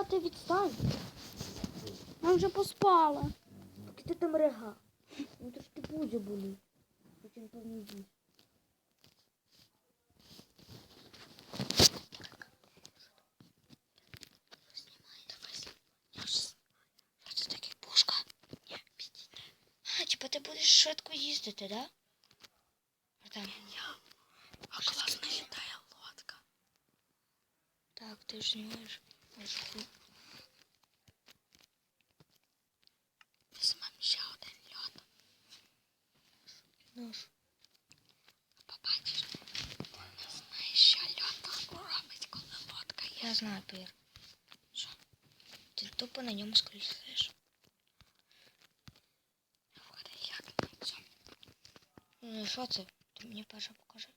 спати, відстань. Вона вже поспала. Поки ти там рега. Ну трошки пузо болить. Потім певно їсть. Це таки пушка. Ні, підійде. А, типа ти будеш швидко їздити, да? Там. А класно літає лодка. Так, ти ж знімаєш. Візьмемо ще один льот. Ну ж. Побачиш, ти не знаєш, що льот робить, коли лодка є. Я знаю, Пір. Що? Ти тупо на ньому скользиш. Як на цьому? Ну, що це? Ти мені перше покажи.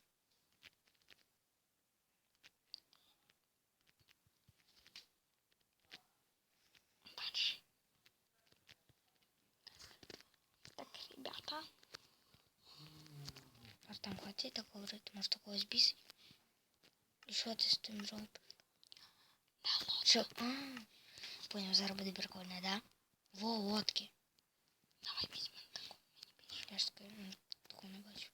Перший. Так, ребята. А там хватить так говорити, може такого збісить? І що ти з тим робиш? Що? Понял, зараз буде прикольно, да? Во, лодки. Давай візьмемо таку. Я ж таку не бачу.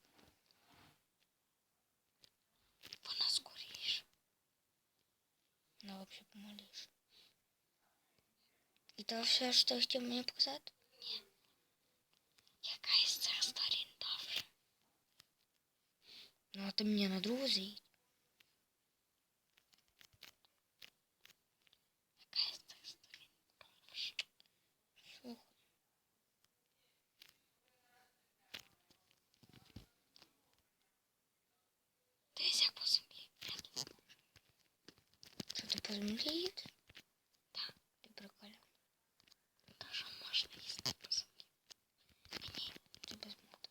Вона скоріше. Вона взагалі помаліше. І то все, що ти хотів мені показати? Ні. Яка із цих сторін довше? Ну, а ти мені на другу заїдь. Яка із цих сторін довше? Слухай. Дивись, як по землі. Що ти по землі їдеш? Так, ти прикольно. Даже можна їздити по землі. Ні, це без мода.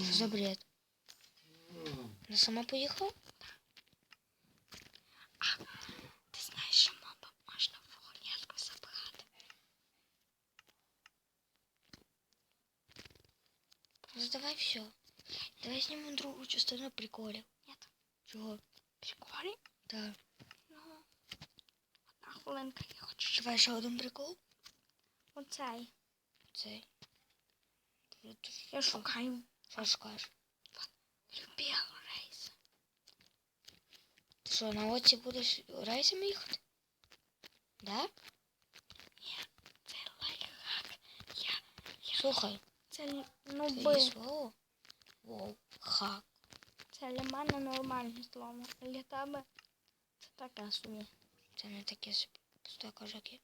Що за бред? Вона сама поїхала? Так. А, ти знаєш, що моба можна в вагонетку забрати? Ну давай все. Давай знімемо другу частину приколів. Нет. Чого? Приколів? Так. Ну, одна хвилинка, я хочу. Давай ще один прикол. Оцей. Оцей. Я шукаю. Що шукаєш? Любила рейси. Ти що, на оці будеш рейсами їхати? Да? Ні, це лайфхак. Слухай. Це, ну, би. Слово? Воу, хак. Це для мене нормальне слово. Для тебе це таке собі. Це не таке собі. Пусте кожаки.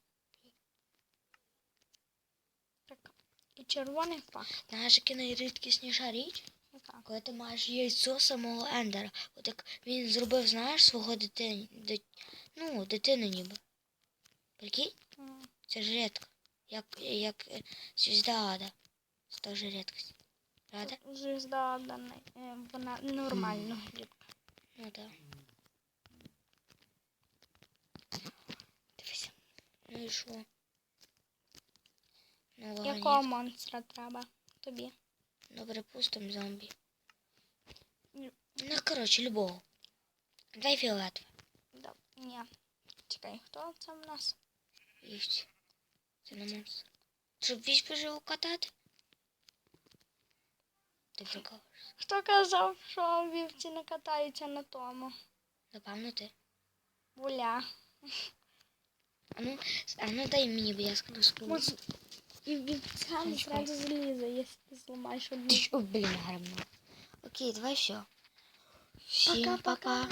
Так. І червоний факт. Знаєш, яка найрідкісніша річ? Яка? Коли ти маєш яйцо самого Ендера. От як він зробив, знаєш, свого дитину ніби. Прикинь? Це ж рідко. Як звізда Ада. Це теж рідкість. Правда? Звізда Ада, вона нормально рідка. Ну так. Дивися. Ну і що? Якого монстра треба тобі? Ну, припустимо, зомбі. Ну, коротше, любого. Дай фіолетове. Да. Ні. Чекай, хто це в нас? Вівці. Це не монстр. Щоб вісь живу катати? Ти прикалуєшся. Хто казав, що вівці не катаються на тому? Напевно, ти. Буля. А ну дай мені, бо я скажу. І вівця не зразу залізе, якщо ти зламаєш одну. О, блін, гарно. Окей, давай все. Всім пока.